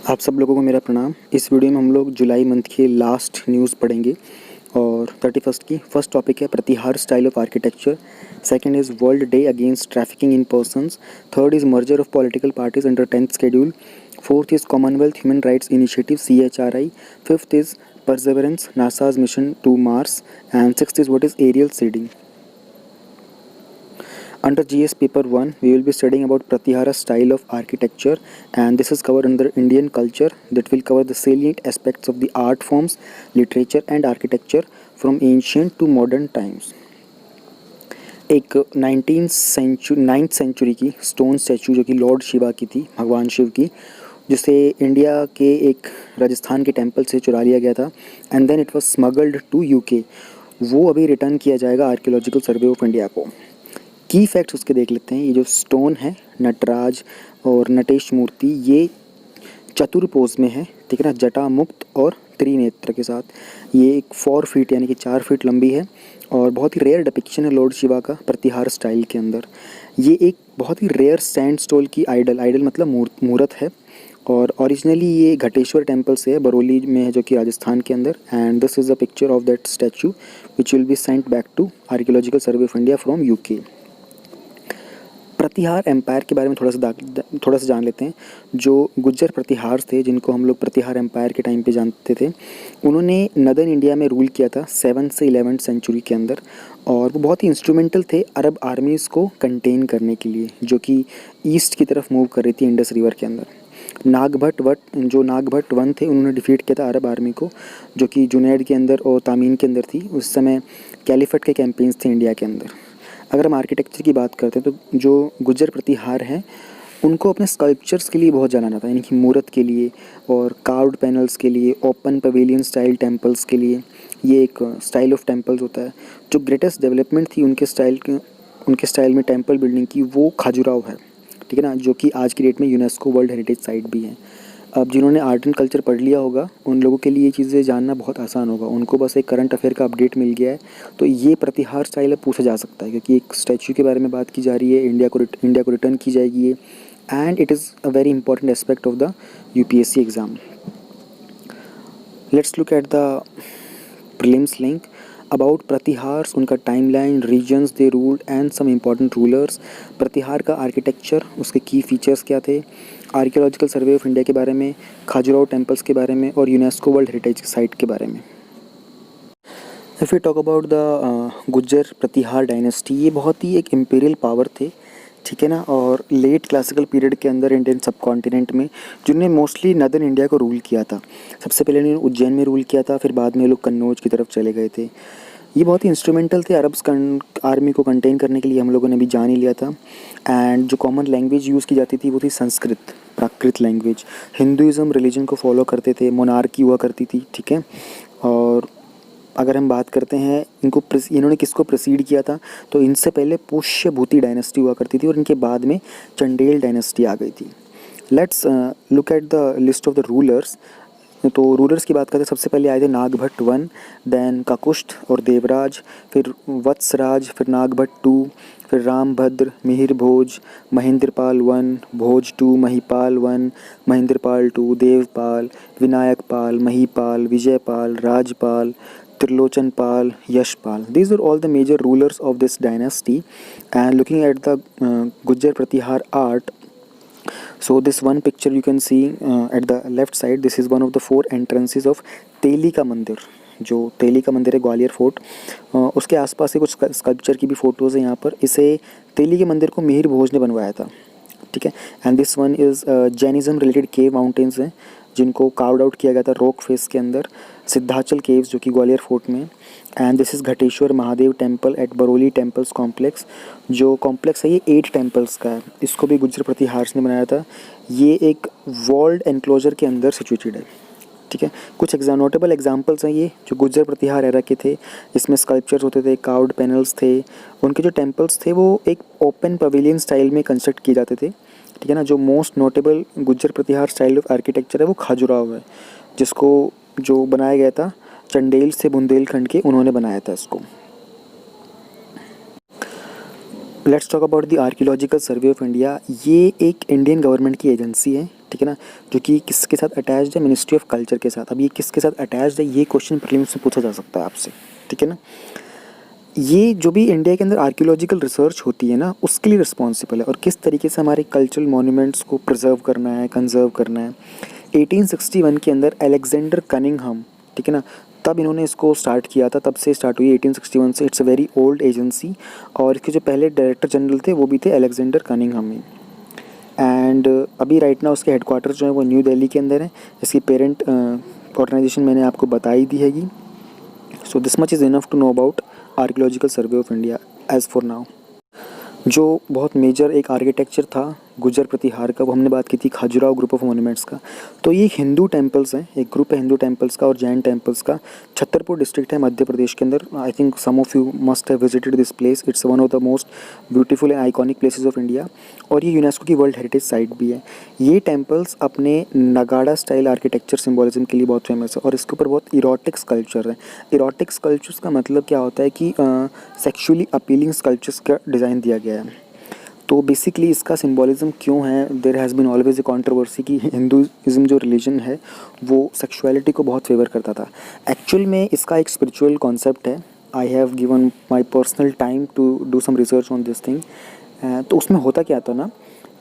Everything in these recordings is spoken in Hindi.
आप सब लोगों को मेरा प्रणाम। इस वीडियो में हम लोग जुलाई मंथ की लास्ट न्यूज़ पढ़ेंगे और 31 की। फर्स्ट टॉपिक है Pratihara style of architecture, second is world day against trafficking in persons, third is merger of political parties under 10th schedule, fourth is Commonwealth human rights initiative CHRI, fifth is Perseverance NASA's mission to Mars, and sixth is what is aerial seeding. Under GS paper 1, we will be studying about Pratihara style of architecture, and this is covered under Indian culture, that will cover the salient aspects of the art forms, literature and architecture from ancient to modern times. एक 9th सेंचुरी की स्टोन स्टैचू जो कि लॉर्ड शिवा की थी, भगवान शिव की, जिसे इंडिया के एक राजस्थान के टेम्पल से चुरा लिया गया था and then it was smuggled to UK। वो अभी रिटर्न किया जाएगा आर्कियोलॉजिकल सर्वे ऑफ इंडिया को। की फैक्ट्स उसके देख लेते हैं। ये जो स्टोन है, नटराज और नटेश मूर्ति, ये चतुर पोज में है, ठीक है ना, जटा मुक्त और त्रिनेत्र के साथ। ये एक 4 फीट यानी कि 4 फीट लंबी है और बहुत ही रेयर डिपिक्शन है लॉर्ड शिवा का प्रतिहार स्टाइल के अंदर। ये एक बहुत ही रेयर सैंडस्टोन की आइडल मतलब मूर्त है और ओरिजिनली ये घटेश्वर टेम्पल से है, बरौली में है, जो कि राजस्थान के अंदर। And this is a picture of that statue which will be sent back to archaeological survey of India from UK। Pratihara empire के बारे में थोड़ा सा जान लेते हैं। जो गुज्जर प्रतिहार थे, जिनको हम लोग प्रतिहार एम्पायर के टाइम पे जानते थे, उन्होंने नदर्न इंडिया में रूल किया था 7th से 11th सेंचुरी के अंदर, और वो बहुत ही इंस्ट्रूमेंटल थे अरब आर्मीज़ को कंटेन करने के लिए, जो कि ईस्ट की तरफ मूव कर रही थी इंडस रिवर के अंदर। नागभट्ट वन थे, उन्होंने डिफीट किया था अरब आर्मी को, जो कि जुनैद के अंदर और तामीन के अंदर थी। उस समय कैलिफेट के कैंपेन्स थे इंडिया के अंदर। अगर हम आर्किटेक्चर की बात करते हैं तो जो गुज्जर प्रतिहार हैं, उनको अपने स्कल्पचर्स के लिए बहुत जाना जाता है, यानी कि मूर्त के लिए और कार्व्ड पैनल्स के लिए, ओपन पवेलियन स्टाइल टेम्पल्स के लिए। ये एक स्टाइल ऑफ टेम्पल्स होता है। जो ग्रेटेस्ट डेवलपमेंट थी उनके स्टाइल में टेम्पल बिल्डिंग की, वो खजुराहो है, ठीक है ना, जो कि आज की डेट में यूनेस्को वर्ल्ड हेरिटेज साइट भी है। अब जिन्होंने आर्ट एंड कल्चर पढ़ लिया होगा, उन लोगों के लिए ये चीज़ें जानना बहुत आसान होगा। उनको बस एक करंट अफेयर का अपडेट मिल गया है तो ये प्रतिहार स्टाइल अब पूछा जा सकता है, क्योंकि एक स्टैचू के बारे में बात की जा रही है, इंडिया को रिटर्न की जाएगी ये, and it is a very important aspect of the UPSC exam. Let's look at the prelims link about Pratiharas, उनका timeline, reasons they ruled and some important rulers. Pratihara का आर्किटेक्चर, उसके की फीचर्स क्या थे, आर्कियोलॉजिकल सर्वे ऑफ इंडिया के बारे में, खजुराहो टेम्पल्स के बारे में और यूनेस्को वर्ल्ड हेरिटेज साइट के बारे में। If you talk about the Gujjar Pratihara dynasty, ये बहुत ही एक इम्पीरियल पावर थे, ठीक है ना, और लेट क्लासिकल पीरियड के अंदर इंडियन सब कॉन्टिनेंट में, जिन्होंने मोस्टली नदर्न इंडिया को रूल किया था। सबसे पहले उन्होंने उज्जैन में रूल किया था, फिर बाद में लोग कन्नौज की तरफ चले गए थे। ये बहुत ही इंस्ट्रूमेंटल थे अरब्स आर्मी को कंटेन करने के लिए, हम लोगों ने भी जान ही लिया था। एंड जो कॉमन लैंग्वेज यूज़ की जाती थी वो थी संस्कृत, प्राकृत लैंग्वेज। हिंदुज़म रिलीजन को फॉलो करते थे, मोनार्की हुआ करती थी, ठीक है। और अगर हम बात करते हैं इन्होंने किसको प्रेसीड किया था, तो इनसे पहले पुष्यभूति डायनेस्टी हुआ करती थी और इनके बाद में चंडेल डायनेस्टी आ गई थी। Let's look at the list of the rulers. तो रूलर्स की बात करते हैं, सबसे पहले आए थे नागभट्ट 1, देन ककुष्ठ और देवराज, फिर वत्सराज, फिर नागभट्ट 2, फिर रामभद्र, मिहिर भोज, महेंद्रपाल 1, भोज 2, Mahipal 1, Mahendrapal 2, Devpal, विनायकपाल, Mahipal, Vijaypal, Rajpal, Trilochanpal, Yashpal. These are all the major rulers of this dynasty. And looking at the Gujjar Pratihar art, so this one picture you can see at the left side, this is one of the 4 entrances of तेली का मंदिर। जो तेली का मंदिर है ग्वालियर फोर्ट, उसके आसपास से कुछ स्कल्पचर की भी फ़ोटोज़ हैं यहाँ पर। इसे तेली के मंदिर को मिहिर भोज ने बनवाया था, ठीक है। And this one is Jainism related cave mountains हैं, जिनको कार्व्ड आउट किया गया था रॉक फेस के अंदर, सिद्धाचल केव्स जो कि ग्वालियर फोर्ट में। And this is Ghateshwar Mahadev temple at Baroli temples complex. जो कॉम्प्लेक्स है ये 8 टेम्पल्स का है, इसको भी गुज्जर प्रतिहार ने बनाया था। ये एक वॉल्ड एनक्लोजर के अंदर सिचुएटेड है, ठीक है। कुछ नोटेबल एग्जांपल्स हैं ये जो गुज्जर प्रतिहार एरा के थे। इसमें स्कल्पचर्स होते थे, कार्व्ड पैनल्स थे। उनके जो टेम्पल्स थे वो एक ओपन पवेलियन स्टाइल में कंस्ट्रक्ट किए जाते थे, ठीक है ना। जो most notable Gujjar Pratihara style of architecture है वो खजुराहो है, जिसको जो बनाया गया था चंडेल से बुंदेलखंड के, उन्होंने बनाया था इसको। Let's talk about the archaeological survey of India. ये एक इंडियन गवर्नमेंट की एजेंसी है, ठीक है ना, जो कि किसके साथ अटैच्ड है, मिनिस्ट्री ऑफ कल्चर के साथ। अब ये किसके साथ अटैच्ड है, ये क्वेश्चन प्रीलिम्स में पूछा जा सकता है आपसे, ठीक है ना। ये जो भी इंडिया के अंदर आर्कियोलॉजिकल रिसर्च होती है ना, उसके लिए रिस्पॉन्सिबल है, और किस तरीके से हमारे कल्चरल मॉन्यूमेंट्स को प्रिजर्व करना है, कंजर्व करना है। 1861 के अंदर अलेक्जेंडर कनिंघम, ठीक है ना, तब इन्होंने इसको स्टार्ट किया था, तब से स्टार्ट हुई 1861 से। It's a very old agency, और इसके जो पहले डायरेक्टर जनरल थे वो भी थे अलेक्जेंडर कनिंघम ही। एंड अभी राइट नाउ उसके हेडक्वार्टर जो है वो न्यू दिल्ली के अंदर है। इसकी पेरेंट ऑर्गेनाइजेशन मैंने आपको बताई दी हैगी। So this much is enough to know about archaeological survey of India as for now. जो बहुत मेजर एक आर्किटेक्चर था गुजर प्रतिहार का, वो हमने बात की थी खजुराहो ग्रुप ऑफ मॉन्यूमेंट्स का। तो ये हिंदू टेम्पल्स हैं, एक ग्रुप है हिंदू टेम्पल्स का और जैन टेम्पल्स का। छतरपुर डिस्ट्रिक्ट है मध्य प्रदेश के अंदर। I think some of you must have visited this place. It's one of the most beautiful and iconic places of India, और ये यूनेस्को की वर्ल्ड हेरिटेज साइट भी है। ये टेम्पल्स अपने नगाड़ा स्टाइल आर्किटेक्चर सिम्बोलिज्म के लिए बहुत फेमस है, और इसके ऊपर बहुत इरोटिक स्कल्पचर है। इरोटिक स्कल्पचर्स का मतलब क्या होता है कि सेक्सुअली अपीलिंग स्कल्पचर्स का डिज़ाइन दिया गया है। तो बेसिकली इसका सिंबॉलिज्म क्यों है, there has been always a controversy कि हिंदुइज्म जो रिलीजन है वो सेक्सुअलिटी को बहुत फेवर करता था। एक्चुअल में इसका एक स्पिरिचुअल कॉन्सेप्ट है। I have given my personal time to do some research on this thing. तो उसमें होता क्या था ना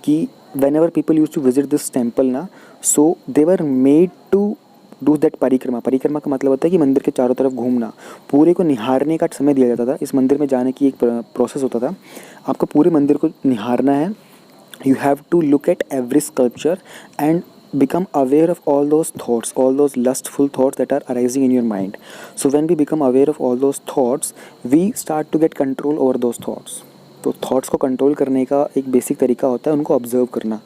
कि whenever people use to visit this temple ना, so they were made to do that parikrama. परिक्रमा का मतलब होता है कि मंदिर के चारों तरफ घूमना, पूरे को निहारने का समय दिया जाता था। इस मंदिर में जाने की एक प्रोसेस होता था, आपको पूरे मंदिर को निहारना है। You have to look at every sculpture and become aware of all those thoughts, all those lustful thoughts that are arising in your mind. So when we become aware of all those thoughts, we start to get control over those thoughts. तो थॉट्स को कंट्रोल करने का एक बेसिक तरीका होता है उनको ऑब्जर्व करना।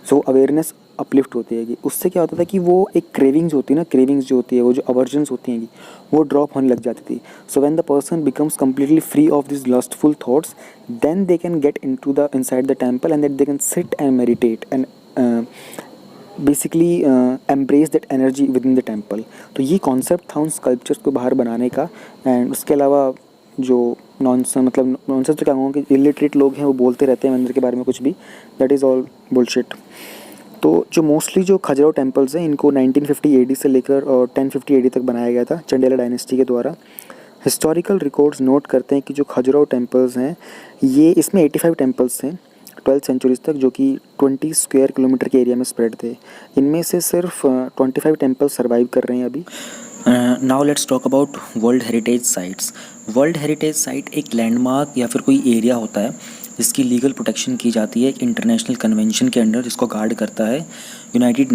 सो अवेयरनेस अपलिफ्ट होती है कि उससे क्या होता था कि वो एक क्रेविंग्स होती है ना, क्रेविंग्स जो होती है, वो जो अवर्जन्स होती हैं वो ड्रॉप होने लग जाती थी। So when the person becomes completely free of this lustful thoughts, then they can get into the inside the temple and that they can sit and meditate and basically embrace that energy within the temple. तो ये कॉन्सेप्ट था उन स्कल्पचर्स को बाहर बनाने का। एंड उसके अलावा जो नॉनसेंस तो क्या कहूँगा कि इलिटरेट लोग हैं वो बोलते रहते हैं मंदिर के बारे में कुछ भी, दैट इज़ ऑल बुलशिट। तो जो मोस्टली जो खजुराहो टेम्पल्स हैं इनको 1950 AD से लेकर और 1050 AD तक बनाया गया था चंडेला डायनेस्टी के द्वारा। हिस्टोरिकल रिकॉर्ड्स नोट करते हैं कि जो खजुराहो टेम्पल्स हैं ये इसमें 85 टेम्पल्स थे 12th सेंचुरीज तक, जो कि 20 स्क्वायर किलोमीटर के एरिया में स्प्रेड थे। इनमें से सिर्फ 25 टेम्पल्स सर्वाइव कर रहे हैं अभी। Now let's talk about world heritage sites. World heritage site एक लैंडमार्क या फिर कोई एरिया होता है जिसकी लीगल प्रोटेक्शन की जाती है एक इंटरनेशनल कन्वेंशन के अंडर, जिसको गार्ड करता है United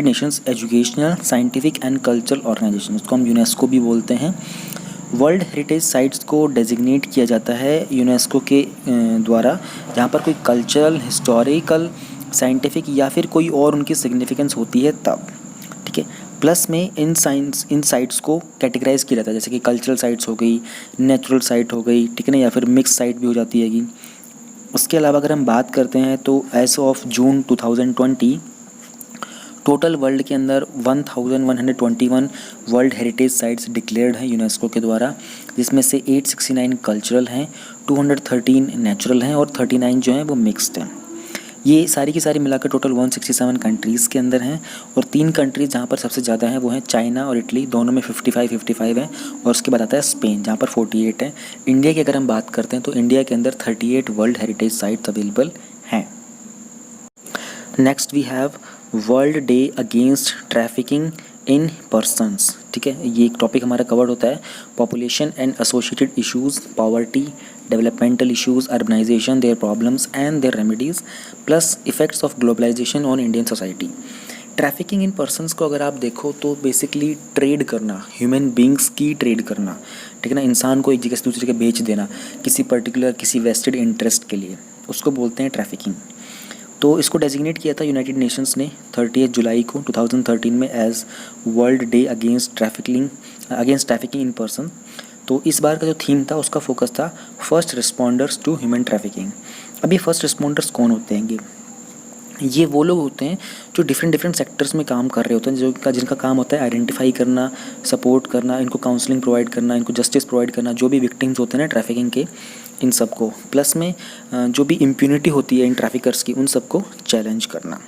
Nations Educational Scientific and Cultural Organisation, उसको हम यूनेस्को भी बोलते हैं। वर्ल्ड हेरिटेज साइट्स को डेजिग्नेट किया जाता है यूनेस्को के द्वारा जहाँ पर कोई कल्चरल, हिस्टोरिकल, साइंटिफिक या फिर कोई और उनकी सिग्निफिकेंस होती है तब, ठीक है। प्लस में इन साइट्स को कैटेगराइज किया जाता है, जैसे कि कल्चरल साइट्स हो गई, नेचुरल साइट हो गई, ठीक है ना, या फिर मिक्स साइट भी हो जाती हैगी। उसके अलावा अगर हम बात करते हैं तो as of June 2020 total world के अंदर 1121 वर्ल्ड हेरिटेज साइट्स डिक्लेयर्ड हैं यूनेस्को के द्वारा, जिसमें से 869 कल्चरल हैं, 213 नेचुरल हैं और 39 जो हैं वो मिक्स्ड हैं। ये सारी की सारी मिलाकर टोटल 167 कंट्रीज़ के अंदर हैं, और 3 कंट्रीज़ जहाँ पर सबसे ज़्यादा हैं वो हैं चाइना और इटली, दोनों में 55 हैं, और उसके बाद आता है स्पेन जहाँ पर 48 है। इंडिया की अगर हम बात करते हैं तो इंडिया के अंदर 38 वर्ल्ड हेरिटेज साइट्स अवेलेबल हैं। Next we have world day against trafficking in persons, ठीक है। ये एक टॉपिक हमारा कवर होता है population and associated issues, poverty, developmental issues, urbanisation, their problems and their remedies, plus effects of globalisation on Indian society. Trafficking in persons को अगर आप देखो तो बेसिकली ट्रेड करना, ह्यूमन बींग्स की ट्रेड करना, ठीक है ना, इंसान को एक जगह से दूसरी जगह बेच देना किसी पर्टिकुलर किसी वेस्टेड इंटरेस्ट के लिए, उसको बोलते हैं ट्रैफिकिंग। तो इसको डेजिग्नेट किया था यूनाइटेड नेशंस ने 30 जुलाई को 2013 में as world day against trafficking in person. तो इस बार का जो थीम था उसका फोकस था first responders to human trafficking. अब ये फर्स्ट रिस्पॉन्डर्स कौन होते हैं? ये वो लोग होते हैं जो डिफरेंट सेक्टर्स में काम कर रहे होते हैं, जिनका काम होता है आइडेंटिफाई करना, सपोर्ट करना, इनको काउंसलिंग प्रोवाइड करना, इनको जस्टिस प्रोवाइड करना, जो भी विक्टिम्स होते हैं ना ट्रैफिकिंग के, इन सब को, प्लस में जो भी इम्प्यूनिटी होती है इन ट्रैफिकर्स की, उन सबको चैलेंज करना।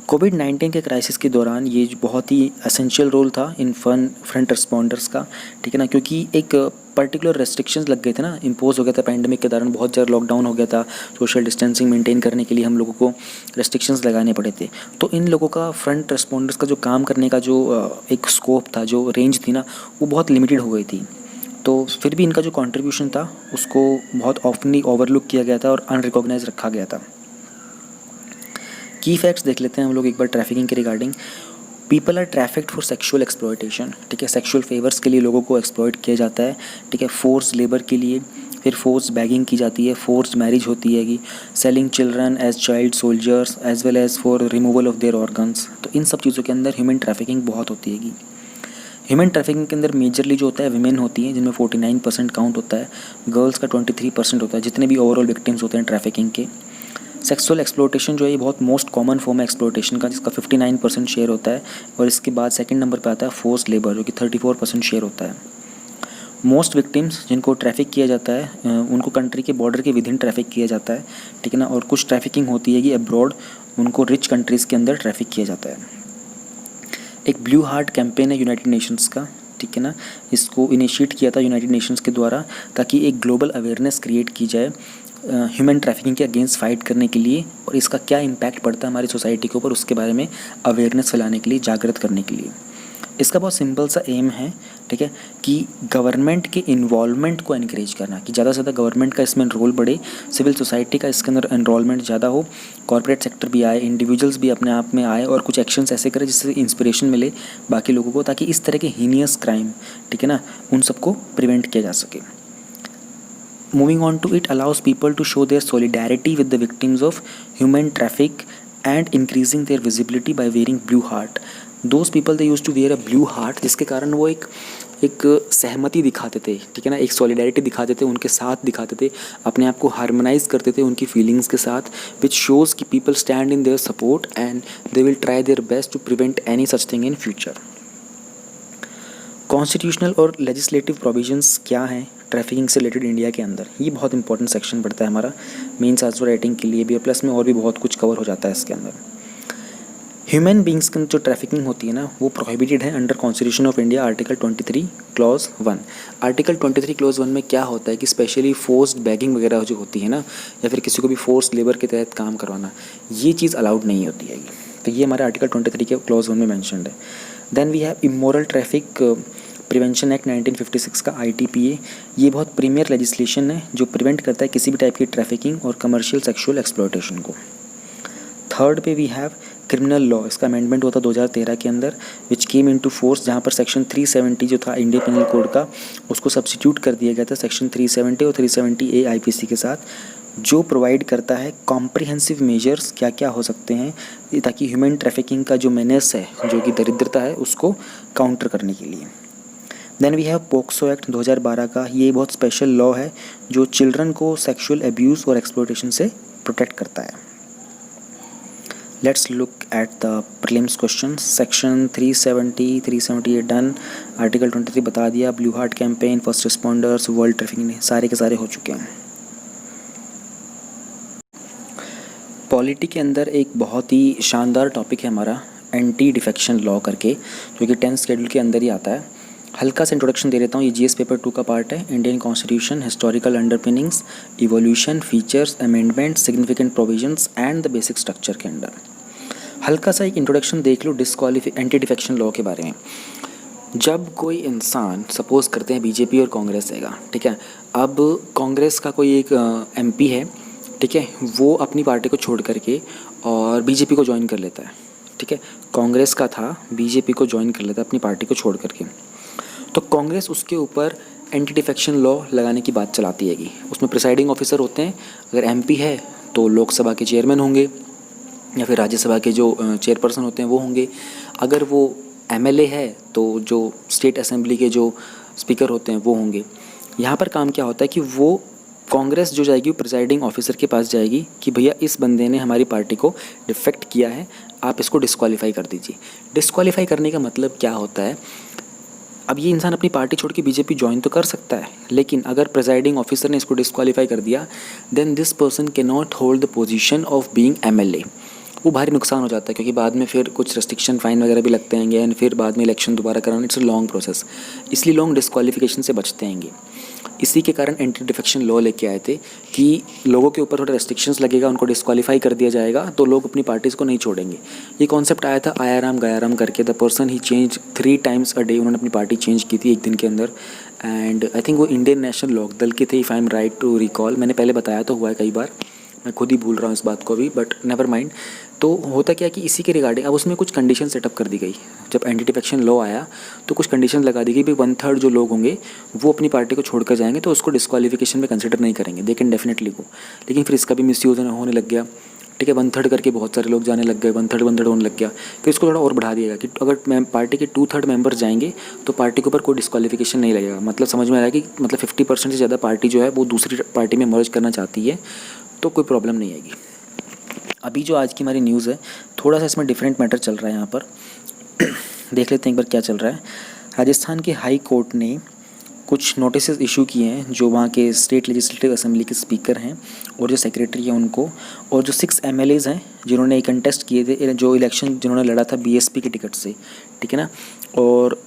कोविड-19 के क्राइसिस के दौरान ये जो बहुत ही एसेंशियल रोल था इन फ्रंट रिस्पॉन्डर्स का, ठीक है ना, क्योंकि एक पर्टिकुलर रेस्ट्रिक्शंस लग गए थे ना, इम्पोज हो गया था पैंडेमिक के दौरान, बहुत ज़्यादा लॉकडाउन हो गया था, सोशल डिस्टेंसिंग मेंटेन करने के लिए हम लोगों को रेस्ट्रिक्शंस लगाने पड़े थे। तो इन लोगों का फ्रंट रिस्पॉन्डर्स का जो काम करने का जो एक स्कोप था, जो रेंज थी ना, वो बहुत लिमिटेड हो गई थी। तो फिर भी इनका जो कॉन्ट्रीब्यूशन था उसको बहुत ऑफनली ओवरलुक किया गया था और अनरिकॉग्नाइज रखा गया था। की फैक्ट्स देख लेते हैं हम लोग एक बार ट्रैफिकिंग के regarding. People are trafficked for sexual exploitation, ठीक है, सेक्सुअल फेवर्स के लिए लोगों को एक्सप्लॉयट किया जाता है, ठीक है, फोर्स लेबर के लिए, फिर फोर्स बैगिंग की जाती है, फोर्स मैरिज होती है, selling children as child soldiers as well as for removal of their organs. तो इन सब चीज़ों के अंदर ह्यूमन ट्रैफिकिंग बहुत होती है। ह्यूमन ट्रैफिकिंग के अंदर मेजरली जो होता है विमेन होती हैं, जिनमें 49% काउंट होता है, गर्ल्स का 23% होता है, जितने भी ओवरऑल विक्टिम्स होते हैं ट्रैफिकिंग के। सेक्सुअल एक्सप्लोटेशन जो है ये बहुत मोस्ट कॉमन फॉर्म है एक्सप्लोटेशन का, जिसका 59% शेयर होता है, और इसके बाद सेकंड नंबर पे आता है फोर्स लेबर, जो कि 34% शेयर होता है। मोस्ट विक्टिम्स जिनको ट्रैफिक किया जाता है उनको कंट्री के बॉर्डर के विदिन ट्रैफिक किया जाता है, ठीक है ना, और कुछ ट्रैफिकिंग होती है कि अब्रॉड, उनको रिच कंट्रीज़ के अंदर ट्रैफिक किया जाता है। एक ब्लू हार्ट कैंपेन है यूनाइटेड नेशंस का, ठीक है ना, इसको इनिशिएट किया था यूनाइटेड नेशंस के द्वारा, ताकि एक ग्लोबल अवेयरनेस क्रिएट की जाए ह्यूमन ट्रैफिकिंग के अगेंस्ट फाइट करने के लिए, और इसका क्या इम्पैक्ट पड़ता है हमारी सोसाइटी के ऊपर, उसके बारे में अवेयरनेस फैलाने के लिए, जागृत करने के लिए। इसका बहुत सिंपल सा एम है, ठीक है, कि गवर्नमेंट के इन्वॉल्वमेंट को एनकरेज करना, कि ज़्यादा से ज़्यादा गवर्नमेंट का इसमें रोल बढ़े, सिविल सोसाइटी का इसके अंदर एनरोलमेंट ज़्यादा हो, कॉर्पोरेट सेक्टर भी आए, इंडिविजुअल्स भी अपने आप में आए और कुछ एक्शंस ऐसे करें जिससे इंस्पिरेशन मिले बाकी लोगों को, ताकि इस तरह के हीनियस क्राइम, ठीक है ना, उन सबको प्रिवेंट किया जा सके। Moving on to it allows people to show their solidarity with the victims of human traffic and increasing their visibility by wearing blue heart. Those people they used to wear a blue heart, जिसके कारण वो एक सहमति दिखाते थे, ठीक है ना, एक सॉलिडारिटी दिखाते थे, उनके साथ दिखाते थे, अपने आप को हार्मोनाइज करते थे उनकी फीलिंग्स के साथ, विच शोज़ कि people stand in their support and they will try their best to prevent any such thing in future. Constitutional और लेजिस्लेटिव प्रोविजंस क्या हैं ट्रैफिकिंग से रिलेटेड इंडिया के अंदर, ये बहुत इंपॉर्टेंट सेक्शन पड़ता है हमारा मेंस आंसर राइटिंग के लिए भी, और प्लस में और भी बहुत कुछ कवर हो जाता है इसके अंदर। ह्यूमन बींग्स की जो ट्रैफिकिंग होती है ना, वो प्रोहिबिटेड है under constitution of India article 23 clause 1। Article 23 clause 1 में क्या होता है कि स्पेशली फोर्स्ड बैगिंग वगैरह जो होती है ना, या फिर किसी को भी फोर्स लेबर के तहत काम करवाना, ये चीज़ अलाउड नहीं होती है। तो ये हमारे आर्टिकल 23 के क्लॉज 1 में मैंशनड है। Then we have immoral traffic prevention act 1956 का ITPA, ये बहुत प्रीमियर लेजिस्लेशन है जो प्रिवेंट करता है किसी भी टाइप की ट्रैफिकिंग और कमर्शियल सेक्सुअल एक्सप्लॉयटेशन को। थर्ड पे वी हैव क्रिमिनल लॉ, इसका अमेंडमेंट हुआ था 2013 के अंदर, विच केम इनटू फोर्स, जहाँ पर सेक्शन 370 जो था इंडियन पिनल कोड का, उसको सब्स्टिट्यूट कर दिया गया था सेक्शन 370 और 370A IPC के साथ, जो प्रोवाइड करता है कॉम्प्रिहेंसिव मेजर्स क्या क्या हो सकते हैं ताकि ह्यूमन ट्रैफिकिंग का जो मेनेस है, जो कि दरिद्रता है, उसको काउंटर करने के लिए। Then we have POCSO act 2012 का, ये बहुत स्पेशल लॉ है जो चिल्ड्रन को सेक्सुअल एब्यूज़ और एक्सप्लॉयटेशन से प्रोटेक्ट करता है। Let's look at the prelims question. Section 370, 378 done, article 23 बता दिया, blue heart campaign, first responders, world trafficking, सारे के सारे हो चुके हैं। पॉलिटी के अंदर एक बहुत ही शानदार टॉपिक है हमारा एंटी डिफेक्शन लॉ करके, जो कि 10th शेड्यूल के अंदर ही आता है। हल्का सा इंट्रोडक्शन दे देता हूँ, ये GS पेपर 2 का पार्ट है। Indian constitution, historical underpinnings, evolution, features, amendment, significant provisions and the basic structure के अंदर हल्का सा एक इंट्रोडक्शन देख लो एंटी डिफेक्शन लॉ के बारे में। जब कोई इंसान, सपोज करते हैं बीजेपी और कांग्रेस रहेगा, ठीक है, अब कांग्रेस का कोई एक MP है, ठीक है, वो अपनी पार्टी को छोड़ करके और बीजेपी को ज्वाइन कर लेता है, ठीक है, कांग्रेस का था, बीजेपी को ज्वाइन कर लेता है अपनी पार्टी को छोड़ करके, तो कांग्रेस उसके ऊपर एंटी डिफेक्शन लॉ लगाने की बात चलाती है। उसमें प्रिसाइडिंग ऑफिसर होते हैं, अगर MP है तो लोकसभा के चेयरमैन होंगे या फिर राज्यसभा के जो चेयरपर्सन होते हैं वो होंगे, अगर वो MLA है तो जो स्टेट असेंबली के जो स्पीकर होते हैं वो होंगे। यहाँ पर काम क्या होता है कि वो कांग्रेस जो जाएगी वो प्रिसाइडिंग ऑफिसर के पास जाएगी कि भैया इस बंदे ने हमारी पार्टी को डिफेक्ट किया है, आप इसको डिस्क्वालीफाई कर दीजिए। डिस्क्वालीफाई करने का मतलब क्या होता है, अब ये इंसान अपनी पार्टी छोड़ के बीजेपी ज्वाइन तो कर सकता है, लेकिन अगर प्रिसाइडिंग ऑफिसर ने इसको डिस्क्वालीफाई कर दिया, then this person can not hold the position of being MLA। वो भारी नुकसान हो जाता है, क्योंकि बाद में फिर कुछ रेस्ट्रिक्शन फाइन वगैरह भी लगते हैंगे एंड फिर बाद में इलेक्शन दोबारा कराना, इट्स अ लॉन्ग प्रोसेस, इसलिए लोग डिस्क्वालिफिकेशन से बचते हैंगे। इसी के कारण एंटी डिफेक्शन लॉ लेके आए थे कि लोगों के ऊपर थोड़ा रेस्ट्रिक्शंस लगेगा, उनको डिस्क्वालीफाई कर दिया जाएगा तो लोग अपनी पार्टीज़ को नहीं छोड़ेंगे। ये कॉन्सेप्ट आया था आयाराम गयाराम करके, the person he change 3 times a day, उन्होंने अपनी पार्टी चेंज की थी एक दिन के अंदर। एंड आई थिंक वो इंडियन नेशनल लोकदल के थे, if I am right to recall, मैंने पहले बताया तो हुआ है कई बार, मैं खुद ही भूल रहा हूँ इस बात को अभी, बट नेवर माइंड। तो होता क्या कि इसी के रिगार्डिंग अब उसमें कुछ कंडीशन सेटअप कर दी गई। जब एंटी डिफेक्शन लॉ आया तो कुछ कंडीशन लगा दी गई भी 1/3 जो लोग होंगे वो अपनी पार्टी को छोड़कर जाएंगे तो उसको डिस्क्वालिफिकेशन में कंसिडर नहीं करेंगे, दे कैन डेफिनेटली गो। लेकिन फिर इसका भी मिसयूज़ होने लग गया, ठीक है, 1/3 करके बहुत सारे लोग जाने लग गए, 1/3 होने लग गया। फिर इसको थोड़ा और बढ़ा दिया गया कि अगर पार्टी के 2/3 मेंबर जाएंगे तो पार्टी के ऊपर कोई डिस्क्वालिफिकेशन नहीं लगेगा। मतलब समझ में आया कि मतलब 50% से ज़्यादा पार्टी जो है वो दूसरी पार्टी में मर्ज करना चाहती है तो कोई प्रॉब्लम नहीं आएगी। अभी जो आज की हमारी न्यूज़ है, थोड़ा सा इसमें डिफरेंट मैटर चल रहा है यहाँ पर देख लेते हैं एक बार क्या चल रहा है। राजस्थान के हाई कोर्ट ने कुछ नोटिस इशू किए हैं जो वहाँ के स्टेट लेजिस्लेटिव असेंबली के स्पीकर हैं और जो सेक्रेटरी हैं उनको, और जो 6 MLAs हैं जिन्होंने कंटेस्ट किए थे, जो इलेक्शन जिन्होंने लड़ा था BSP के टिकट से, ठीक है ना, और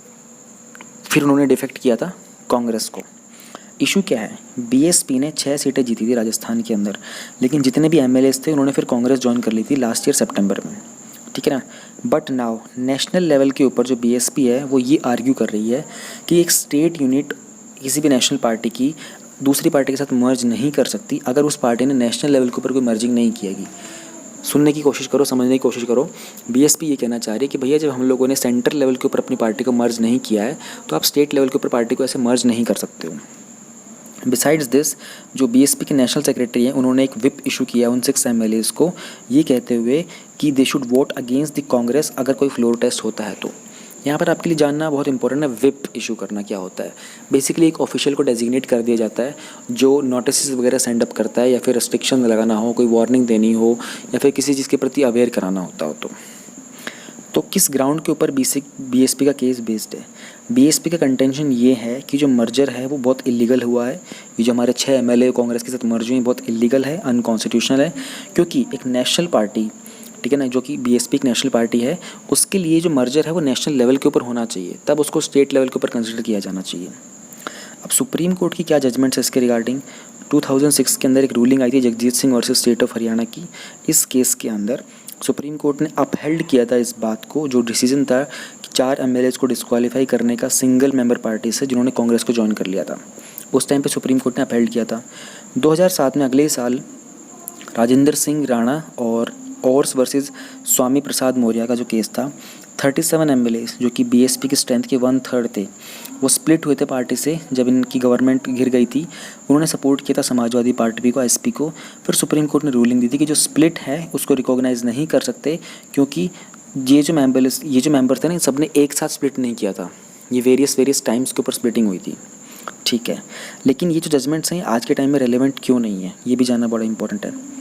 फिर उन्होंने डिफेक्ट किया था कांग्रेस को। इशू क्या है, BSP ने 6 सीटें जीती थी राजस्थान के अंदर, लेकिन जितने भी MLAs थे उन्होंने फिर कांग्रेस ज्वाइन कर ली थी लास्ट ईयर सितंबर में, ठीक है ना। बट नाउ नेशनल लेवल के ऊपर जो BSP है वो ये आर्ग्यू कर रही है कि एक स्टेट यूनिट किसी भी नेशनल पार्टी की दूसरी पार्टी के साथ मर्ज नहीं कर सकती अगर उस पार्टी ने नेशनल लेवल के ऊपर कोई मर्जिंग नहीं किएगी। सुनने की कोशिश करो, समझने की कोशिश करो। BSP ये कहना चाह रही है कि भैया जब हम लोगों ने सेंटर लेवल के ऊपर अपनी पार्टी को मर्ज नहीं किया है तो आप स्टेट लेवल के ऊपर पार्टी को ऐसे मर्ज नहीं कर सकते हो। बिसाइड्स दिस, जो BSP के नेशनल सेक्रेटरी हैं उन्होंने एक विप इशू किया उन 6 MLAs को, ये कहते हुए कि they should vote against the Congress अगर कोई फ्लोर टेस्ट होता है तो। यहाँ पर आपके लिए जानना बहुत इंपॉर्टेंट है, विप इशू करना क्या होता है। बेसिकली एक ऑफिशियल को डेजिग्नेट कर दिया जाता है जो नोटिस वगैरह सेंड अप करता है, या फिर रेस्ट्रिक्शन लगाना हो, कोई वार्निंग देनी हो, या फिर किसी चीज़ के प्रति अवेयर कराना होता हो। तो किस ग्राउंड के ऊपर BSP का केस बेस्ड है। BSP का कंटेंशन ये है कि जो मर्जर है वो बहुत इलीगल हुआ है। ये जो हमारे 6 MLA कांग्रेस के साथ मर्ज हुई बहुत इलीगल है, अनकॉन्स्टिट्यूशनल है, क्योंकि एक नेशनल पार्टी, ठीक है ना, जो कि BSP एक नेशनल पार्टी है, उसके लिए जो मर्जर है वो नेशनल लेवल के ऊपर होना चाहिए, तब उसको स्टेट लेवल के ऊपर कंसिडर किया जाना चाहिए। अब सुप्रीम कोर्ट की क्या जजमेंट्स है इसके रिगार्डिंग। 2006 के अंदर एक रूलिंग आई थी Jagjit Singh versus state of Haryana की। इस केस के अंदर सुप्रीम कोर्ट ने अपहेल्ड किया था इस बात को, जो डिसीजन था कि 4 MLAs को डिस्क्वालीफाई करने का सिंगल मेंबर पार्टी से जिन्होंने कांग्रेस को ज्वाइन कर लिया था, उस टाइम पे सुप्रीम कोर्ट ने अपहेल्ड किया था। 2007 में अगले साल राजेंद्र सिंह राणा और ओर्स वर्सेस स्वामी प्रसाद मौर्य का जो केस था, 37 MLAs जो कि BSP की स्ट्रेंथ के 1/3 थे, वो स्प्लिट हुए थे पार्टी से जब इनकी गवर्नमेंट गिर गई थी। उन्होंने सपोर्ट किया था समाजवादी पार्टी को, SP को। फिर सुप्रीम कोर्ट ने रूलिंग दी थी कि जो स्प्लिट है उसको रिकॉग्नाइज नहीं कर सकते, क्योंकि ये जो मेंबर थे ना, इन सब ने एक साथ स्प्लिट नहीं किया था, ये वेरियस टाइम्स के ऊपर स्प्लिटिंग हुई थी, ठीक है। लेकिन ये जो जजमेंट्स हैं आज के टाइम में रेलेवेंट क्यों नहीं है, ये भी जानना बड़ा इंपॉर्टेंट है।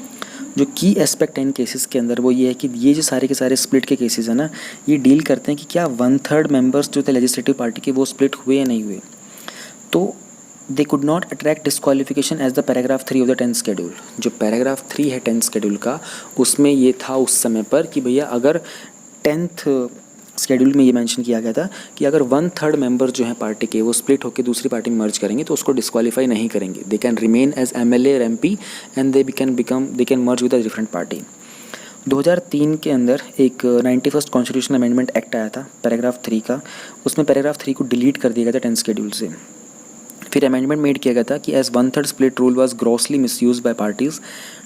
जो की एस्पेक्ट है इन केसेस के अंदर वो ये है कि ये जो सारे के सारे स्प्लिट के केसेस हैं ना, ये डील करते हैं कि क्या 1/3 मेंबर्स जो थे लेजिस्लेटिव पार्टी के वो स्प्लिट हुए या नहीं हुए। तो they could not attract disqualification as the paragraph 3 of the 10th schedule. जो पैराग्राफ 3 है 10th शेड्यूल का, उसमें ये था उस समय पर कि भैया अगर 10th शेड्यूल में ये मेंशन किया गया था कि अगर 1/3 मेंबर जो हैं पार्टी के वो स्प्लिट होकर दूसरी पार्टी में मर्ज करेंगे तो उसको डिस्क्वालीफाई नहीं करेंगे। They can remain as MLA और MP and they can merge with a different party. 2003 के अंदर एक 91st कॉन्स्टिट्यूशनल अमेंडमेंट एक्ट आया था पैराग्राफ 3 का, उसमें पैराग्राफ 3 को डिलीट कर दिया गया था 10th शेड्यूल से। फिर अमेंडमेंट मेड किया गया था कि as 1/3 split rule was grossly misused by parties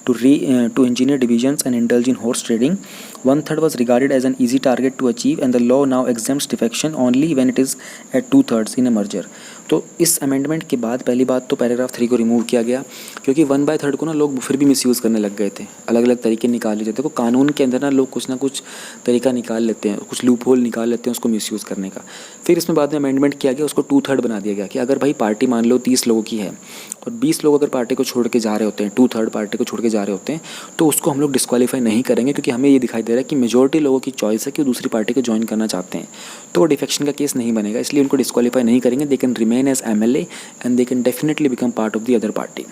to engineer divisions and indulge in horse trading, 1/3 was regarded as an easy target to achieve and the law now exempts defection only when it is at 2/3 in a merger। तो इस अमेंडमेंट के बाद पहली बात तो पैराग्राफ 3 को रिमूव किया गया, क्योंकि 1/3 को ना लोग फिर भी मिसयूज़ करने लग गए थे, अलग अलग तरीके निकाल लेते थे। तो कानून के अंदर ना लोग कुछ ना कुछ तरीका निकाल लेते हैं, कुछ लूप होल निकाल लेते हैं उसको मिसयूज़ करने का। फिर इसमें बाद में अमेंडमेंट किया गया, उसको 2/3 बना दिया गया कि अगर भाई पार्टी मान लो 30 लोगों की है और 20 लोग अगर पार्टी को छोड़ के जा रहे होते हैं, 2/3 पार्टी को छोड़ के जा रहे होते हैं, तो उसको हम लोग डिस्क्वालीफाई नहीं करेंगे, क्योंकि हमें ये दिखाई दे रहा है कि मेजॉरिटी लोगों की चॉइस है कि वो दूसरी पार्टी को ज्वाइन करना चाहते हैं, तो वो डिफेक्शन का केस नहीं बनेगा, इसलिए उनको डिस्क्वालीफाई नहीं करेंगे। They can remain as MLA and they can definitely become part of the other party।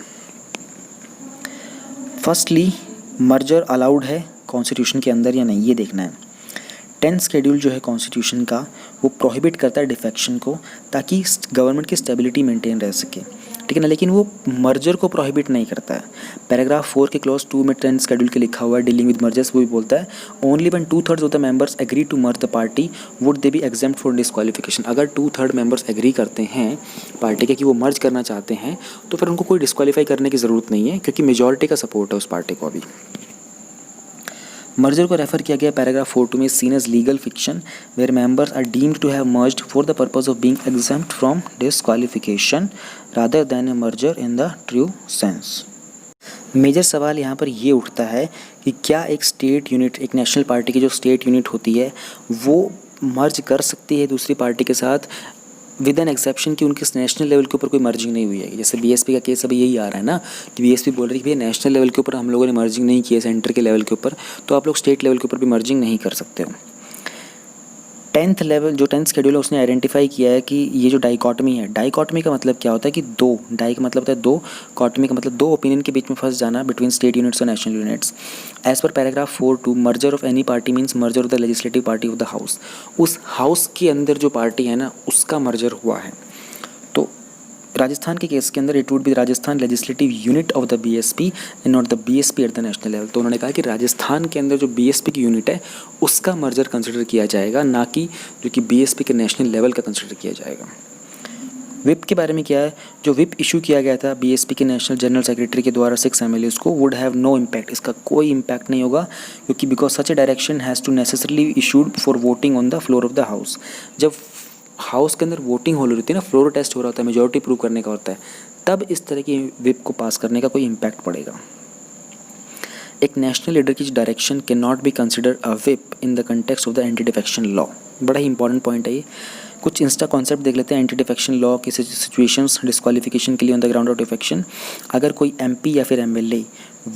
Firstly merger allowed है कॉन्स्टिट्यूशन के अंदर या नहीं, ये देखना है। 10th शेड्यूल जो है कॉन्स्टिट्यूशन का, वो प्रोहिबिट करता है डिफेक्शन को, ताकि गवर्नमेंट की स्टेबिलिटी मेंटेन रह सके, ठीक है ना। लेकिन वो मर्जर को प्रोहिबिट नहीं करता है। पैराग्राफ 4 के क्लॉज 2 में 10th शेड्यूल के लिखा हुआ है डीलिंग विद मर्जर्स, वो भी बोलता है only when 2/3 of the members agree to merge the party would they be exempt for disqualification. अगर 2/3 मेंबर्स एग्री करते हैं पार्टी के कि वो मर्ज करना चाहते हैं, तो फिर उनको कोई डिस्क्वालीफाई करने की ज़रूरत नहीं है, क्योंकि मेजॉरिटी का सपोर्ट है उस पार्टी को। अभी मर्जर को रेफर किया गया पैराग्राफ 4 में seen as legal fiction where members are deemed to have merged for the purpose of being exempt from disqualification rather than a merger in the true sense. Major सवाल यहाँ पर ये उठता है कि क्या एक स्टेट यूनिट, एक नेशनल पार्टी की जो स्टेट यूनिट होती है, वो मर्ज कर सकती है दूसरी पार्टी के साथ विद एन एक्सेप्शन कि उनके नेशनल लेवल के ऊपर कोई मर्जिंग नहीं हुई है। जैसे बीएसपी का केस अभी यही आ रहा है ना, कि बीएसपी बोल रही है कि भैया नेशनल लेवल के ऊपर हम लोगों ने मर्जिंग नहीं की है सेंटर के लेवल के ऊपर, तो आप लोग स्टेट लेवल के ऊपर भी मर्जिंग नहीं कर सकते हो। 10th लेवल जो 10th शेड्यूल है उसने आइडेंटिफाई किया है कि ये जो डाइकॉटमी है, डाइकॉटमी का मतलब क्या होता है कि दो, डाई का मतलब होता है दो, कॉटमी का मतलब दो ओपिनियन के बीच में फंस जाना बिटवीन स्टेट यूनिट्स और national units. As per paragraph 4(2) merger of any party means merger of the legislative party of the house. उस हाउस के अंदर जो पार्टी है ना, उसका मर्जर हुआ है। तो राजस्थान के केस के अंदर it would be Rajasthan legislative unit of the BSP and not the BSP at the national level. तो उन्होंने कहा कि राजस्थान के अंदर जो बीएसपी की यूनिट है उसका मर्जर कंसिडर किया जाएगा, ना कि जो कि बीएसपी के नेशनल लेवल का कंसिडर किया जाएगा। विप के बारे में क्या है, जो विप इशू किया गया था बीएसपी के नेशनल जनरल सेक्रेटरी के द्वारा 6 MLAs को, वुड हैव नो इम्पैक्ट, इसका कोई इम्पैक्ट नहीं होगा, क्योंकि because such a direction has to necessarily issued for voting on the floor of the house. जब हाउस के अंदर वोटिंग हो रही थी ना, फ्लोर टेस्ट हो रहा होता है, मेजॉरिटी प्रूव करने का होता है, तब इस तरह की विप को पास करने का कोई इम्पैक्ट पड़ेगा। एक नेशनल लीडर की direction can not be consider a whip in the context of the anti defection law. बड़ा ही इंपॉर्टेंट पॉइंट है ये। कुछ इंस्टा कॉन्सेप्ट देख लेते हैं एंटी डिफेक्शन लॉ के सिचुएशंस डिस्क्वालिफिकेशन के लिए on the ground of defection. अगर कोई एमपी या फिर एमएलए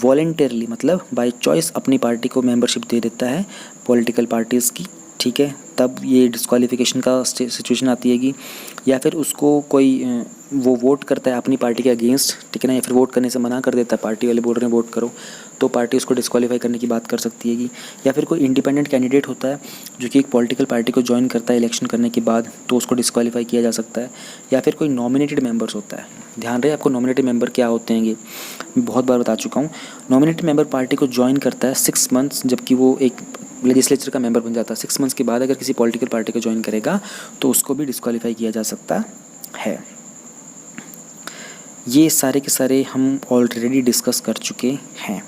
वॉलेंटरली मतलब बाय चॉइस अपनी पार्टी को मेंबरशिप दे देता है पॉलिटिकल पार्टीज़ की, ठीक है, तब ये डिस्क्वालिफिकेशन का सिचुएशन आती है कि, या फिर उसको कोई वो वोट करता है अपनी पार्टी के अगेंस्ट, ठीक है ना, या फिर वोट करने से मना कर देता है, पार्टी वाले बोल रहे हैं वोट करो, तो पार्टी उसको डिस्क्वालीफाई करने की बात कर सकती है कि, या फिर कोई इंडिपेंडेंट कैंडिडेट होता है जो कि एक पॉलिटिकल पार्टी को ज्वाइन करता है इलेक्शन करने के बाद, तो उसको डिस्क्वालीफाई किया जा सकता है। या फिर कोई नॉमिनेटेड मेंबर्स होता है, ध्यान रहे आपको नॉमिनेटेड मेंबर क्या होते हैं, ये मैं बहुत बार बता चुका हूँ। नॉमिनेटेड मेंबर पार्टी को ज्वाइन करता है 6 मंथ्स, जबकि वो एक लेजिस्लेचर का मेंबर बन जाता है। 6 मंथ्स के बाद अगर किसी पॉलिटिकल पार्टी को ज्वाइन करेगा तो उसको भी डिस्क्वालीफाई किया जा सकता है। ये सारे के सारे हम ऑलरेडी डिस्कस कर चुके हैं।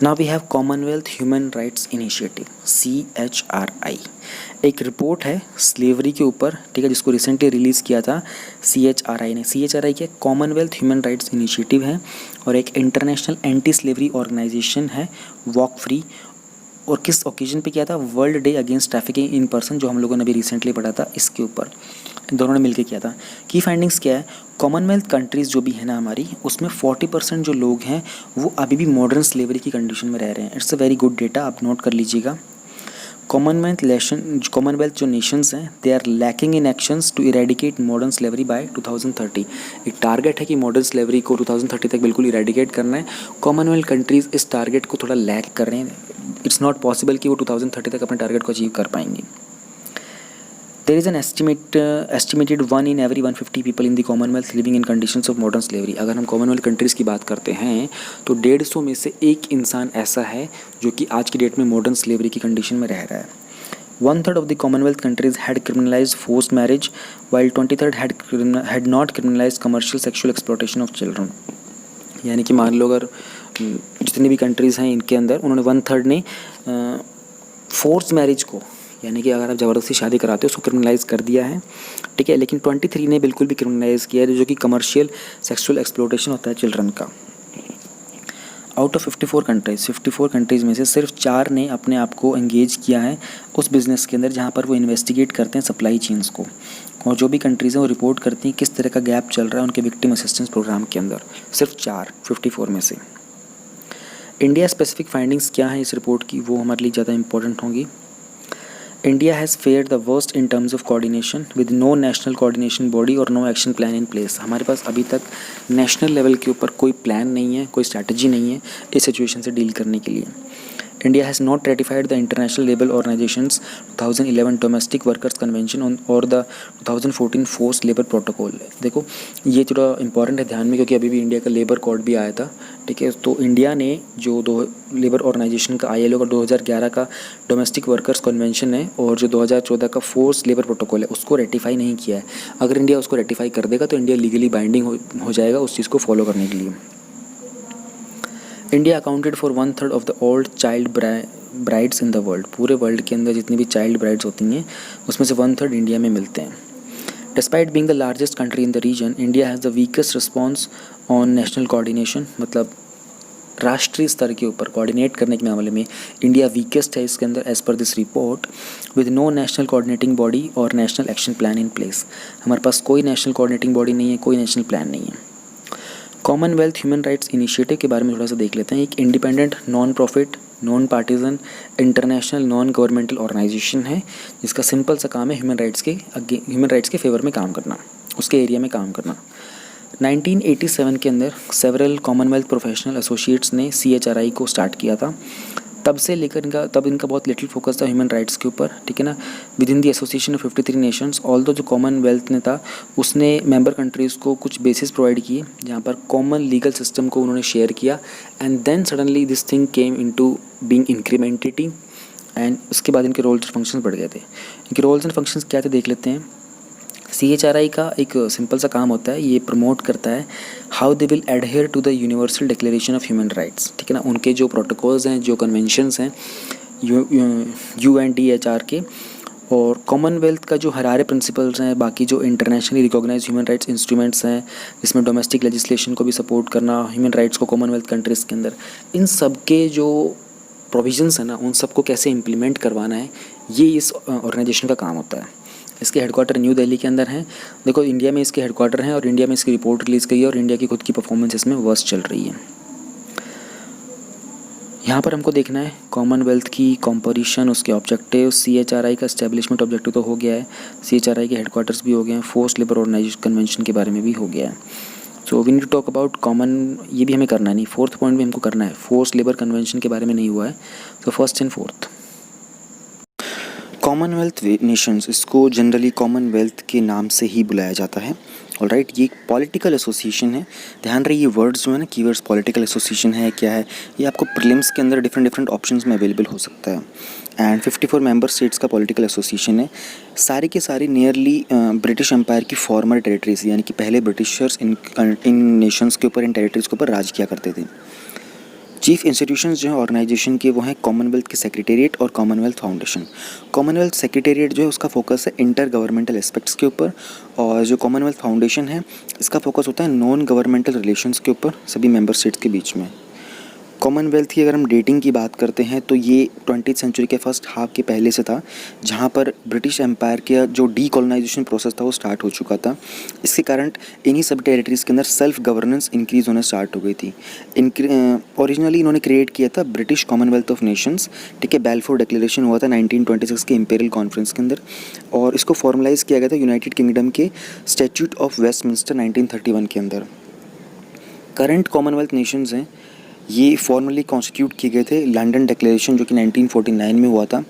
Now we have Commonwealth human rights initiative CHRI। एक रिपोर्ट है स्लेवरी के ऊपर, ठीक है, जिसको रिसेंटली रिलीज़ किया था CHRI ने। CHRI क्या, कॉमनवेल्थ ह्यूमन राइट्स इनिशिएटिव है और एक इंटरनेशनल एंटी स्लेवरी ऑर्गेनाइजेशन है, वॉक फ्री। और किस ओकेजन पे किया था, world day against trafficking in person, जो हम लोगों ने अभी रिसेंटली पढ़ा था, इसके ऊपर दोनों ने मिलकर किया था। की फाइंडिंग्स क्या है, कॉमनवेल्थ कंट्रीज़ जो भी है ना हमारी, उसमें 40% जो लोग हैं वो अभी भी मॉडर्न स्लेवरी की कंडीशन में रह रहे हैं। It's a very good data, आप नोट कर लीजिएगा। कॉमनवेल्थ जो नेशंस हैं, they are lacking in actions to eradicate modern slavery by 2030। एक टारगेट है कि मॉडर्न स्लेवरी को 2030 तक बिल्कुल इरेडिकेट करना है। कॉमनवेल्थ कंट्रीज़ इस टारगेट को थोड़ा लैक कर रहे हैं। इट्स नॉट पॉसिबल कि वो 2030 तक अपने टारगेट को अचीव कर पाएंगे। There is an estimated 1 in every 150 people in the Commonwealth living in conditions of modern slavery। अगर हम कॉमनवेल्थ कंट्रीज़ की बात करते हैं तो 150 में से एक इंसान ऐसा है जो कि आज की डेट में मॉडर्न स्लेवरी की कंडीशन में रह रहा है। 1/3 of the Commonwealth countries had criminalized forced marriage, while 1/3 had not criminalized commercial sexual exploitation of children। यानी कि मान लो अगर जितनी भी कंट्रीज़ हैं इनके अंदर उन्होंने 1/3 ने फोर्स मैरिज को, यानी कि अगर आप ज़बरदस्ती शादी कराते हो उसको क्रिमिनलाइज़ कर दिया है, ठीक है, लेकिन 23 ने बिल्कुल भी क्रिमिनलाइज़ किया है जो कि कमर्शियल सेक्सुअल एक्सप्लोटेशन होता है चिल्ड्रन का। आउट ऑफ 54 कंट्रीज़ में से सिर्फ 4 ने अपने आप को एंगेज किया है उस बिज़नेस के अंदर जहाँ पर वो इन्वेस्टिगेट करते हैं सप्लाई चेन्स को, और जो भी कंट्रीज़ हैं वो रिपोर्ट करती हैं किस तरह का गैप चल रहा है उनके विक्टिम असिस्टेंस प्रोग्राम के अंदर। सिर्फ 4 54 में से। इंडिया स्पेसिफिक फाइंडिंग्स क्या हैं इस रिपोर्ट की, वो हमारे लिए ज़्यादा इंपॉर्टेंट होंगी। India has fared the worst in terms of coordination with no national coordination body और no action plan in place. हमारे पास अभी तक नेशनल लेवल के ऊपर कोई प्लान नहीं है, कोई स्ट्रैटेजी नहीं है इस सिचुएशन से डील करने के लिए. India has not ratified the International Labour Organization's 2011 Domestic Workers Convention or the 2014 Forced Labour Protocol. देखो ये थोड़ा इंपॉर्टेंट है ध्यान में, क्योंकि अभी भी इंडिया का लेबर कोड भी आया था. ठीक है, तो इंडिया ने जो दो लेबर ऑर्गेनाइजेशन का ILO का 2011 का डोमेस्टिक वर्कर्स कन्वेंशन है और जो 2014 का फोर्स लेबर प्रोटोकॉल है उसको रेटिफाई नहीं किया है. अगर इंडिया उसको रेटिफाई कर देगा तो इंडिया लीगली बाइंडिंग हो जाएगा उस चीज़ को फॉलो करने के लिए. India accounted for 1/3 of the all child brides in the world. पूरे वर्ल्ड के अंदर जितनी भी चाइल्ड ब्राइड्स होती हैं उसमें से 1/3 इंडिया में मिलते हैं. Despite being the largest country in the region, India has the weakest response on national coordination. मतलब राष्ट्रीय स्तर के ऊपर कोऑर्डिनेट करने के मामले में इंडिया वीकेस्ट है इसके अंदर, as per this report, with no national coordinating body or national action plan in place. हमारे पास कोई नेशनल कोऑर्डिनेटिंग बॉडी नहीं है, कोई नेशनल प्लान नहीं है. कॉमनवेल्थ ह्यूमन राइट्स इनिशिएटिव के बारे में थोड़ा सा देख लेते हैं. एक independent, non profit, non partisan, international, non governmental organisation है जिसका सिंपल सा काम है ह्यूमन राइट्स के फेवर में काम करना, उसके एरिया में काम करना. 1987 के अंदर सेवरल कॉमनवेल्थ प्रोफेशनल एसोसिएट्स ने CHRI को स्टार्ट किया था. तब से लेकर इनका बहुत लिटिल फोकस था ह्यूमन राइट्स के ऊपर. ठीक है ना. With in the association of 53 Nations, although जो कॉमनवेल्थ ने था उसने मेंबर कंट्रीज़ को कुछ बेसिस प्रोवाइड किए जहाँ पर कॉमन लीगल सिस्टम को उन्होंने शेयर किया. And then suddenly this thing came into being incrementing and उसके बाद इनके रोल्स और फंक्शंस बढ़ गए थे. इनके रोल्स एंड फंक्शंस क्या थे देख लेते हैं. CHRI का एक सिंपल सा काम होता है, ये प्रमोट करता है how they will adhere to the universal declaration of human rights. ठीक है ना. उनके जो प्रोटोकॉल्स हैं, जो कन्वेंशंस हैं UNDHR के, और कॉमनवेल्थ का जो हरारे प्रिंसिपल्स हैं, बाकी जो internationally recognise human rights instruments हैं जिसमें डोमेस्टिक लेजिस्लेशन को भी सपोर्ट करना, ह्यूमन राइट्स को कॉमनवेल्थ कंट्रीज़ के अंदर, इन सब के जो प्रोविजंस हैं ना उन सबको कैसे इम्प्लीमेंट करवाना है, ये इस ऑर्गेनाइजेशन का काम होता है. इसके हेडक्वार्टर न्यू दिल्ली के अंदर हैं. देखो इंडिया में इसके हेडक्वार्टर हैं और इंडिया में इसकी रिपोर्ट रिलीज़ की है और इंडिया की खुद की परफॉर्मेंस इसमें वर्स्ट चल रही है. यहाँ पर हमको देखना है कॉमनवेल्थ की कॉम्पोजिशन, उसके ऑब्जेक्टिव. CHRI का एस्टेब्लिशमेंट ऑब्जेक्टिव तो हो गया है, CHRI के हेडक्वार्टर्स भी हो गए हैं, फोर्स लेबर ऑर्गेनाइजेशन कन्वेंशन के बारे में भी हो गया है. So we need to talk about common, ये भी हमें करना नहीं, 4th पॉइंट भी हमको करना है. फोर्स लेबर कन्वेंशन के बारे में नहीं हुआ है, तो 1st and 4th. Commonwealth Nations, इसको जनरली कॉमनवेल्थ के नाम से ही बुलाया जाता है. ऑलराइट, ये एक पॉलिटिकल एसोसिएशन है. ध्यान रहे ये वर्ड्स जो है ना, कीवर्ड्स, पॉलिटिकल एसोसिएशन है क्या है, ये आपको प्रीलिम्स के अंदर डिफरेंट ऑप्शंस में अवेलेबल हो सकता है. एंड 54 मेंबर स्टेट्स का पॉलिटिकल एसोसिएशन है. सारे के सारे नियरली ब्रिटिश एम्पायर की फॉर्मर टेरिटरीज, यानी कि पहले ब्रिटिशर्स इन नेशंस के ऊपर, इन टेरिटरीज के ऊपर राज किया करते थे. चीफ इंस्टीट्यूशंस जो हैं ऑर्गेनाइजेशन के वो हैं कॉमनवेल्थ के सेक्रेटेरिएट और कॉमनवेल्थ फाउंडेशन. कॉमनवेल्थ सेक्रेटेरिएट जो है उसका फोकस है इंटर गवर्नमेंटल एस्पेक्ट्स के ऊपर, और जो कॉमनवेल्थ फाउंडेशन है इसका फोकस होता है नॉन गवर्नमेंटल रिलेशंस के ऊपर सभी मेंबर स्टेट्स के बीच में. कॉमनवेल्थ की अगर हम डेटिंग की बात करते हैं तो ये 20th सेंचुरी के फर्स्ट हाफ के पहले से था, जहाँ पर ब्रिटिश एम्पायर का जो डीकोलोनाइजेशन प्रोसेस था वो स्टार्ट हो चुका था. इसके कारण इन्हीं सब टेरिटरीज़ के अंदर सेल्फ गवर्नेंस इंक्रीज़ होना स्टार्ट हो गई थी. ओरिजिनली इन्होंने क्रिएट किया था ब्रिटिश कॉमनवेल्थ ऑफ नेशंस. ठीक है, बैलफोर डिक्लेरेशन हुआ था 1926 के इंपीरियल कॉन्फ्रेंस के अंदर, और इसको फॉर्मलाइज़ किया गया था यूनाइटेड किंगडम के स्टैट्यूट ऑफ वेस्टमिंस्टर 1931 के अंदर. करंट कॉमनवेल्थ नेशंस हैं ये फॉर्मली कॉन्स्टिट्यूट किए गए थे लंदन डिक्लेरेशन जो कि 1949 में हुआ था,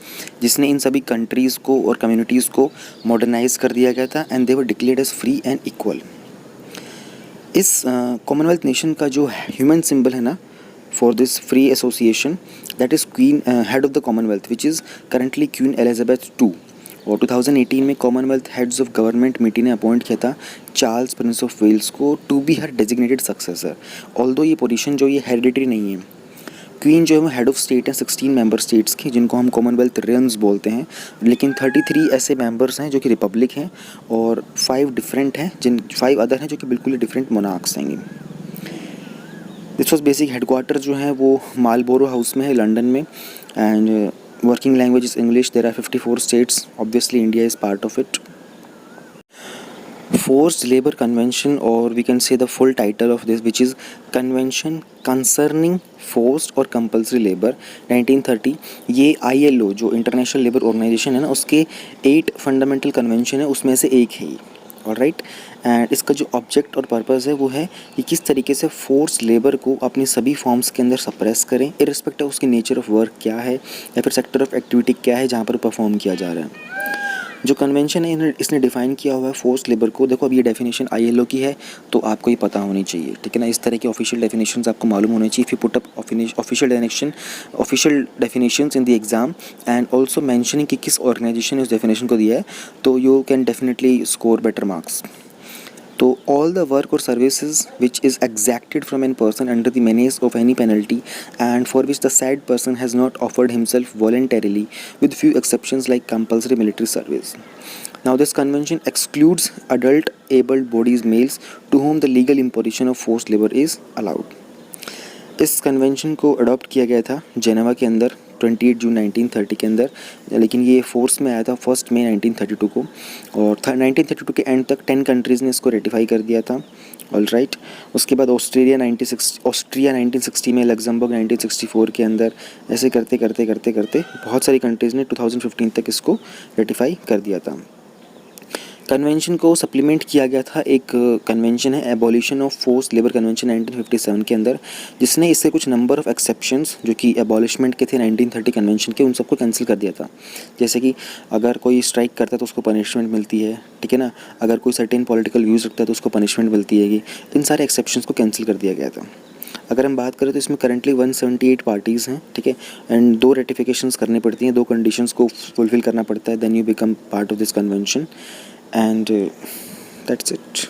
जिसने इन सभी कंट्रीज़ को और कम्युनिटीज़ को मॉडर्नाइज कर दिया गया था and they were declared as free and equal. इस कॉमनवेल्थ नेशन का जो ह्यूमन सिंबल है ना for this free association, that is Queen, head of the Commonwealth, which is currently Queen Elizabeth II. और 2018 में Commonwealth heads of government meeting ने अपॉइंट किया था चार्ल्स प्रिंस ऑफ वेल्स को to be her designated successor. Although ये पोजीशन जो ये हेरिडिटरी नहीं है. क्वीन जो है वो हेड ऑफ स्टेट है 16 मेंबर स्टेट्स की, जिनको हम कॉमनवेल्थ रियम्स बोलते हैं, लेकिन 33 ऐसे मेंबर्स हैं जो कि रिपब्लिक हैं और 5 डिफरेंट हैं, 5 अदर हैं जो कि बिल्कुल डिफरेंट मोनार्क्स हैं. दिस वॉज बेसिक हेडक्वार्टर जो है वो मालबोरो हाउस में है लंदन में, and working language is English. There are 54 states. Obviously, India is part of it. forced labor convention, or we can say the full title of this, which is convention concerning forced और compulsory labor 1930। ये ILO जो इंटरनेशनल लेबर ऑर्गेनाइजेशन है ना, उसके 8 फंडामेंटल कन्वेंशन है, उसमें से एक है ये। ऑलराइट, एंड इसका जो ऑब्जेक्ट और पर्पस है वो है कि किस तरीके से फोर्स लेबर को अपनी सभी फॉर्म्स के अंदर सप्रेस करें, इरिस्पेक्टिव उसकी नेचर ऑफ वर्क क्या है या फिर सेक्टर ऑफ एक्टिविटी क्या है जहाँ पर परफॉर्म किया जा रहा है। जो कन्वेंशन है इसने डिफ़ाइन किया हुआ है फोर्स लेबर को। देखो अब ये डेफिनेशन ILO की है तो आपको ये पता होनी चाहिए, ठीक है ना। इस तरह की ऑफिशियल डेफिनेशंस आपको मालूम होनी चाहिए। If you put up official definitions in the exam and also mentioning कि किस ऑर्गेनाइजेशन ने उस डेफिनेशन को दिया है, तो you can definitely score better marks. तो ऑल द वर्क और services which is exacted from an person under the menace of any penalty and for which the said person has not offered himself voluntarily, with few exceptions like compulsory military service. Now this convention excludes adult able bodies males to whom the legal imposition of forced labor is allowed. इस कन्वेंशन को अडॉप्ट किया गया था जेनेवा के अंदर 28 जून 1930 के अंदर, लेकिन ये फोर्स में आया था 1 मई 1932 को, और 1932 के एंड तक 10 कंट्रीज़ ने इसको रेटिफाई कर दिया था। ऑलराइट, उसके बाद ऑस्ट्रिया 1960 में, लग्जमबर्ग 1964 के अंदर, ऐसे करते करते करते करते बहुत सारी कंट्रीज़ ने 2015 तक इसको रेटिफाई कर दिया था। कन्वेंशन को सप्लीमेंट किया गया था, एक कन्वेंशन है abolition of force labour convention 1957 के अंदर, जिसने इससे कुछ नंबर ऑफ एक्सेप्शंस जो कि एबॉलिशमेंट के थे 1930 कन्वेंशन के, उन सबको कैंसिल कर दिया था। जैसे कि अगर कोई स्ट्राइक करता है तो उसको पनिशमेंट मिलती है, ठीक है ना। अगर कोई सर्टेन पॉलिटिकल व्यूज़ रखता है तो उसको पनिशमेंट मिलती है। इन सारे एक्सेप्शंस को कैंसिल कर दिया गया था। अगर हम बात करें तो इसमें करंटली 178 पार्टीज़ हैं, ठीक है, एंड 2 रेटिफिकेशंस करनी पड़ती हैं, 2 कंडीशंस को फुलफिल करना पड़ता है, then you become part of this convention, and that's it.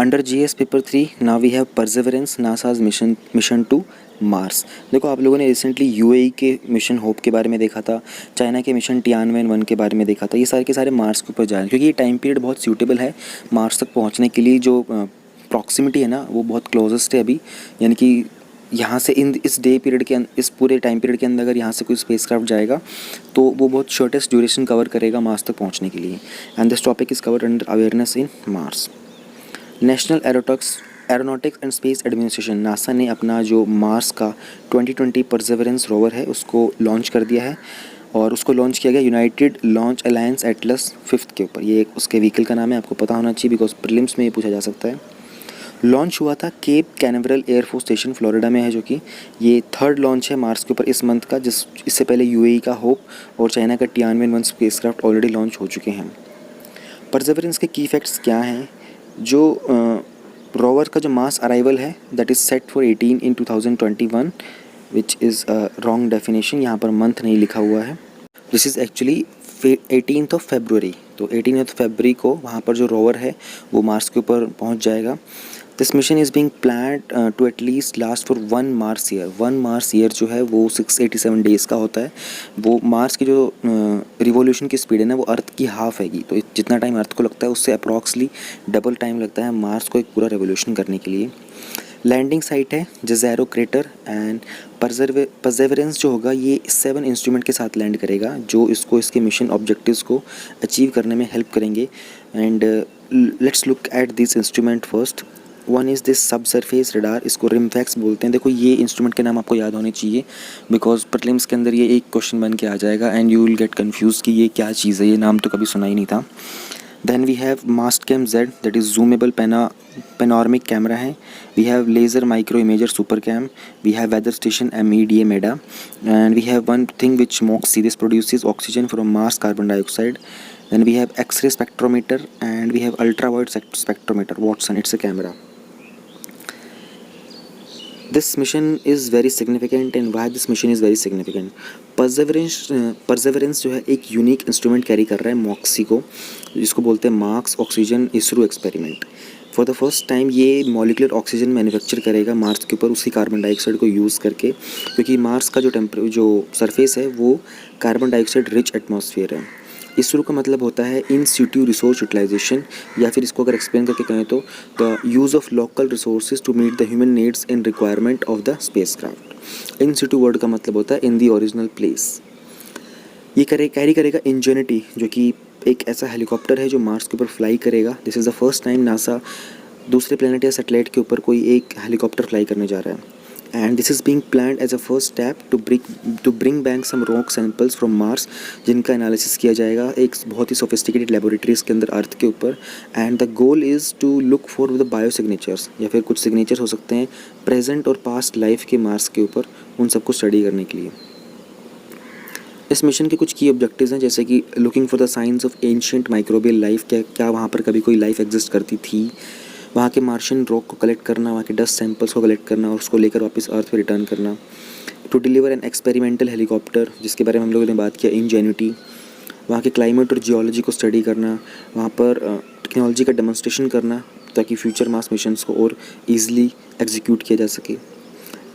Under GS paper 3 now we have Perseverance, NASA's mission to Mars। देखो आप लोगों ने रिसेंटली UAE के मिशन होप के बारे में देखा था, चाइना के मिशन Tianwen-1 के बारे में देखा था। ये सारे के सारे मार्स के ऊपर जा रहे हैं क्योंकि ये टाइम पीरियड बहुत सूटेबल है मार्स तक पहुंचने के लिए। जो प्रॉक्सिमिटी है ना वो बहुत क्लोजेस्ट है अभी, यानी कि यहाँ से इस डे पीरियड के इस पूरे टाइम पीरियड के अंदर अगर यहाँ से कोई स्पेसक्राफ्ट जाएगा तो वो बहुत शॉर्टेस्ट ड्यूरेशन कवर करेगा मार्स तक पहुँचने के लिए। And this topic is covered under awareness in Mars. National aeronautics and space administration NASA ने अपना जो मार्स का 2020 परसेवरेंस रोवर है उसको लॉन्च कर दिया है, और उसको लॉन्च किया गया यूनाइटेड लॉन्च अलायंस एटलस 5 के ऊपर। ये उसके व्हीकल का नाम है, आपको पता होना चाहिए बिकॉज प्रीलिम्स में ये पूछा जा सकता है। लॉन्च हुआ था केप कैनवरल एयरफोर्स स्टेशन फ्लोरिडा में है, जो कि ये 3rd लॉन्च है मार्स के ऊपर इस मंथ का। इससे पहले UAE का होप और चाइना का Tianwen-1 स्पेसक्राफ्ट ऑलरेडी लॉन्च हो चुके हैं। परसेवरेंस के की फैक्ट्स क्या हैं? जो रोवर का जो मास अराइवल है that is set for 18 in 2021 which is wrong definition, यहाँ पर मंथ नहीं लिखा हुआ है। This is actually 18th of February, तो 18th February को वहाँ पर जो रोवर है वो मार्स के ऊपर पहुँच जाएगा। This mission is being planned to at least last for 1 Mars year. 1 Mars year जो है वो 687 डेज़ का होता है। वो मार्स की जो रिवोल्यूशन की स्पीड है ना वो अर्थ की हाफ हैगी, तो जितना टाइम अर्थ को लगता है उससे अप्रॉक्सली डबल टाइम लगता है मार्स को एक पूरा रिवोल्यूशन करने के लिए। लैंडिंग साइट है जज़ेरो क्रेटर, एंड परसेवरेंस जो होगा ये 7 इंस्ट्रूमेंट के साथ लैंड करेगा जो इसके मिशन ऑब्जेक्टिव्स को अचीव करने में हेल्प करेंगे। And let's look at this instrument first. One is this सब सरफेस रडार, इसको रिमफैक्स बोलते हैं। देखो ये इंस्ट्रूमेंट के नाम आपको याद होने चाहिए बिकॉज प्रीलिम्स के अंदर ये एक क्वेश्चन बन के आ जाएगा and you will get confuse कि ये क्या चीज़ है, ये नाम तो कभी सुना ही नहीं था। Then we have Mastcam Z, that is zoomable panoramic camera है। We have laser micro imager supercam। We have weather station MEDA MEDA, and we have one thing which MOXIE, this produces oxygen from Mars carbon dioxide। Then we have X-ray spectrometer, and we have ultraviolet spectrometer Watson, it's a camera। This mission is very significant, and why this mission is very significant? Perseverance जो है एक यूनिक इंस्ट्रूमेंट कैरी कर रहा है मॉक्सी को, जिसको बोलते हैं Mars oxygen ISRO experiment. For the first time ये मॉलिकुलर ऑक्सीजन मैन्युफैक्चर करेगा मार्स के ऊपर उसकी कार्बन डाइऑक्साइड को यूज़ करके, क्योंकि मार्स का जो सरफेस है वो कार्बन डाइऑक्साइड रिच एटमॉस्फेयर है। इसरो का मतलब होता है इन सिटू रिसोर्स यूटिलाइजेशन, या फिर इसको अगर एक्सप्लेन करके कहें तो the use of local resources to meet the human needs in requirement of the spacecraft. In situ word का मतलब होता है इन द ओरिजिनल प्लेस। ये कैरी करेगा इंजेनिटी, जो कि एक ऐसा हेलीकॉप्टर है जो मार्स के ऊपर फ्लाई करेगा। This is the first time NASA दूसरे प्लेनेट या सैटेलाइट के ऊपर कोई एक हेलीकॉप्टर फ्लाई करने जा रहा है। And this is being planned as a first step to bring back some rock samples from Mars, जिनका एनालिसिस किया जाएगा एक बहुत ही सोफिस्टिकेटेड लेबोरेटरीज़ के अंदर अर्थ के ऊपर। And the goal is to look for the bio signatures, या फिर कुछ सिग्नेचर्स हो सकते हैं प्रेजेंट और पास्ट लाइफ के मार्स के ऊपर, उन सबको स्टडी करने के लिए। इस मिशन के कुछ की ऑब्जेक्टिव्स हैं, जैसे कि looking for the science of ancient microbial life, क्या वहाँ पर कभी कोई लाइफ एग्जिस्ट करती थी, वहाँ के मार्शियन रॉक को कलेक्ट करना, वहाँ के डस्ट सैंपल्स को कलेक्ट करना और उसको लेकर वापस अर्थ पे रिटर्न करना। To deliver an experimental helicopter, जिसके बारे में हम लोगों ने बात किया, इंजेन्युटी। वहाँ के क्लाइमेट और जियोलॉजी को स्टडी करना, वहाँ पर टेक्नोलॉजी का डेमोन्स्ट्रेशन करना, ताकि फ्यूचर मास मिशंस को और ईजिली एग्जीक्यूट किया जा सके।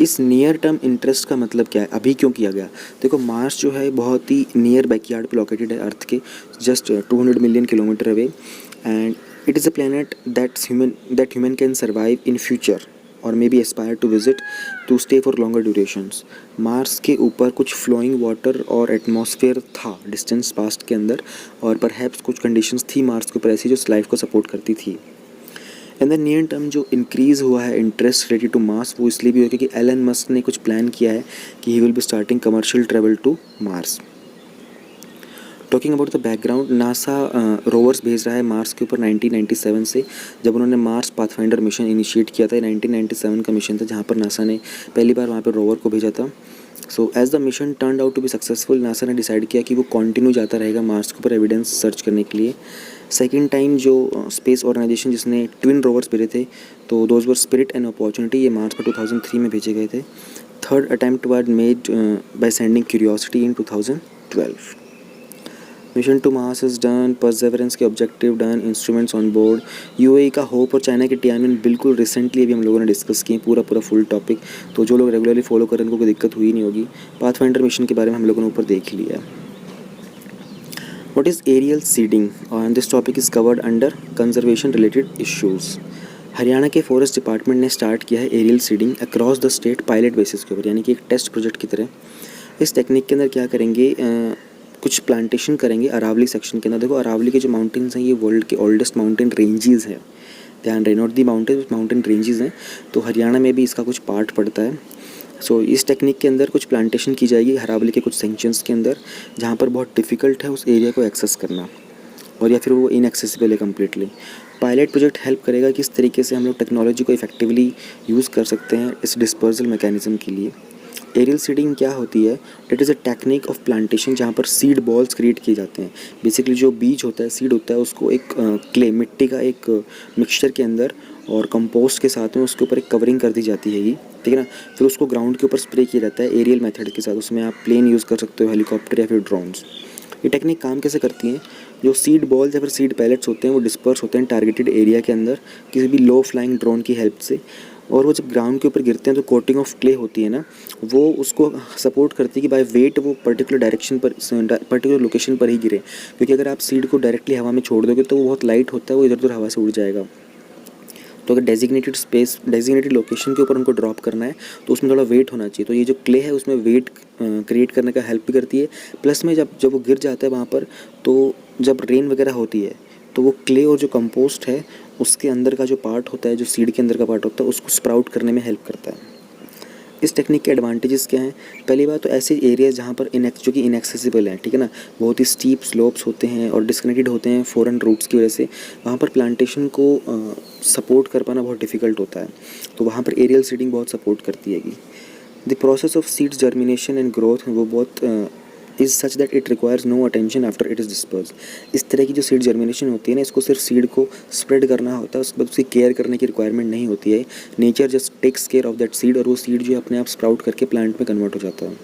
इस नियर टर्म इंटरेस्ट का मतलब क्या है, अभी क्यों किया गया? देखो, मार्स जो है बहुत ही नियर बैकयार्ड पे लोकेटेड है अर्थ के, just 200 million kilometre away, and it is a planet that human can survive in future और may be aspire to visit to stay for longer durations. Mars के ऊपर कुछ फ्लोइंग वाटर और एटमॉस्फेयर था डिस्टेंस पास्ट के अंदर, और परहैप्स कुछ कंडीशंस थी मार्स के ऊपर ऐसी जो लाइफ को सपोर्ट करती थी। इन द नियर टर्म जो इंक्रीज़ हुआ है इंटरेस्ट रिलेटेड टू मार्स, वो इसलिए भी हुआ क्योंकि एलन मस्क ने कुछ प्लान किया है कि he will be starting commercial travel to Mars. Talking about the background, NASA rovers भेज रहा है मार्स के ऊपर 1997 से, जब उन्होंने मार्स पाथफाइंडर मिशन इनिशिएट किया था। 1997 का मिशन था जहाँ पर नासा ने पहली बार वहाँ पर रोवर को भेजा था। So as the mission turn out to be successful, NASA ने डिसाइड किया कि वो कंटिन्यू जाता रहेगा मार्स के ऊपर एविडेंस सर्च करने के लिए। सेकेंड टाइम जो स्पेस ऑर्गेनाइजेशन जिसने ट्विन रोवर्स भेजे थे, तो those were Spirit and Opportunity, ये मार्स पर 2003 में भेजे गए थे। Third attempt were made by sending Curiosity in 2012। Mission to Mars is done, Perseverance के objective done, instruments on board. UAE का होप और चाइना की टियानमेन बिल्कुल रिसेंटली अभी हम लोगों ने डिस्कस किए, पूरा फुल टॉपिक, तो जो लोग रेगुलरली फॉलो करें उनको कोई दिक्कत हुई नहीं होगी। पाथफाइंडर मिशन के बारे में हम लोगों ने ऊपर देख लिया। What is aerial seeding, and this topic is covered under conservation related issues. Haryana के फॉरेस्ट डिपार्टमेंट ने स्टार्ट किया है aerial seeding across the state pilot basis के ऊपर, यानी कि एक टेस्ट प्रोजेक्ट की तरह। इस टेक्निक के अंदर क्या करेंगे, कुछ प्लांटेशन करेंगे अरावली सेक्शन के अंदर। देखो, अरावली के जो माउंटेन्स हैं ये वर्ल्ड के ओल्डेस्ट माउंटेन रेंजेस हैं, ध्यान रहे, नॉट दी माउंटेन रेंजेस हैं, तो हरियाणा में भी इसका कुछ पार्ट पड़ता है। सो इस टेक्निक के अंदर कुछ प्लांटेशन की जाएगी अरावली के कुछ सेक्शंस के अंदर, जहाँ पर बहुत डिफ़िकल्ट है उस एरिया को एक्सेस करना, और या फिर वो इनएक्सेसिबल है कम्प्लीटली। पायलट प्रोजेक्ट हेल्प करेगा किस तरीके से हम लोग टेक्नोलॉजी को इफेक्टिवली यूज़ कर सकते हैं इस डिस्पर्सल मैकेनिज्म के लिए। एरियल सीडिंग क्या होती है? It is a technique of plantation जहाँ पर सीड बॉल्स क्रिएट किए जाते हैं। बेसिकली जो बीज होता है, सीड होता है, उसको एक क्ले, मिट्टी का एक मिक्सचर के अंदर और कंपोस्ट के साथ में उसके ऊपर एक कवरिंग कर दी जाती है, ये ठीक है ना। फिर उसको ग्राउंड के ऊपर स्प्रे किया जाता है एरियल मेथड के साथ। उसमें आप प्लेन यूज़ कर सकते हो, हेलीकॉप्टर या फिर ड्रोन्स। ये टेक्निक काम कैसे करती हैं? जो सीड बॉल्स या फिर सीड पैलेट्स होते हैं वो डिस्पर्स होते हैं टारगेटेड एरिया के अंदर किसी भी लो फ्लाइंग ड्रोन की हेल्प से, और वो जब ग्राउंड के ऊपर गिरते हैं तो कोटिंग ऑफ क्ले होती है ना, वो उसको सपोर्ट करती है कि बाय वेट वो पर्टिकुलर डायरेक्शन पर, पर्टिकुलर लोकेशन पर ही गिरे। क्योंकि अगर आप सीड को डायरेक्टली हवा में छोड़ दोगे तो वो बहुत लाइट होता है, वो इधर उधर हवा से उड़ जाएगा। तो अगर डेजिग्नेटेड लोकेशन के ऊपर उनको ड्रॉप करना है तो उसमें थोड़ा वेट होना चाहिए। तो ये जो क्ले है उसमें वेट क्रिएट करने का हेल्प भी करती है। प्लस में जब वो गिर जाता है वहाँ पर, तो जब रेन वगैरह होती है तो वो क्ले और जो कंपोस्ट है उसके अंदर का जो पार्ट होता है, जो सीड के अंदर का पार्ट होता है, उसको स्प्राउट करने में हेल्प करता है। इस टेक्निक के एडवांटेजेस क्या हैं? पहली बात तो ऐसे एरियाज जहाँ पर जो कि इनएक्सेसिबल हैं, ठीक है ना, बहुत ही स्टीप स्लोप्स होते हैं और डिस्कनेक्टेड होते हैं फॉरेन रूट्स की वजह से, वहाँ पर प्लांटेशन को सपोर्ट कर पाना बहुत डिफ़िकल्ट होता है। तो वहाँ पर एरियल सीडिंग बहुत सपोर्ट करती है। The process of seeds germination and growth वो बहुत is such that it requires no attention after it is disperse. इस तरह की जो सीड जर्मिनेशन होती है ना, इसको सिर्फ सीड को स्प्रेड करना होता है, उसके बाद उसकी केयर करने की रिक्वायरमेंट नहीं होती है। Nature just takes care of that seed, और वो सीड जो है अपने आप स्प्राउट करके प्लांट में कन्वर्ट हो जाता है।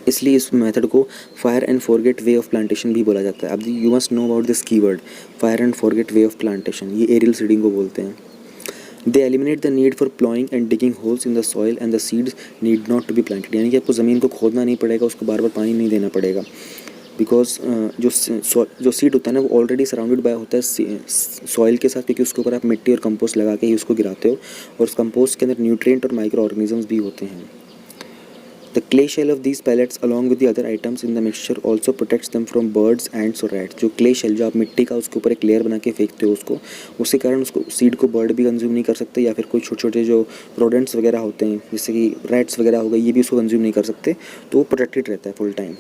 इसलिए इस मेथड को fire and forget way of plantation भी बोला जाता है। अब you must know about this keyword, fire and forget way of plantation, ये एरियल सीडिंग को बोलते हैं। They eliminate the need for ploughing and digging holes in the soil and the seeds need not to be planted, यानी कि आपको ज़मीन को खोदना नहीं पड़ेगा, उसको बार बार पानी नहीं देना पड़ेगा। बिकॉज जो सीड होता है ना वो ऑलरेडी सराउंडेड बाय होता है सॉइल के साथ, क्योंकि उसके ऊपर आप मिट्टी और कंपोस्ट लगा के ही उसको गिराते हो, और उस कंपोस्ट के अंदर न्यूट्रिएंट और माइक्रो ऑर्गेनिजम्स भी होते हैं। The clay shell of these pellets along with the other items in the mixture also protects them from birds ants और रैट्स। जो क्ले शेल जो आप मिट्टी का उसके ऊपर एक लेयर बना के फेंकते हो उसको, उसके कारण उसको सीड को बर्ड भी कंज्यूम नहीं कर सकते, या फिर कोई छोटे छोटे जो रोडेंट्स वगैरह होते हैं जैसे कि रैट्स वगैरह हो गए, ये भी उसको कंज्यूम नहीं कर सकते, तो वो प्रोटेक्टेड रहता है फुल टाइम।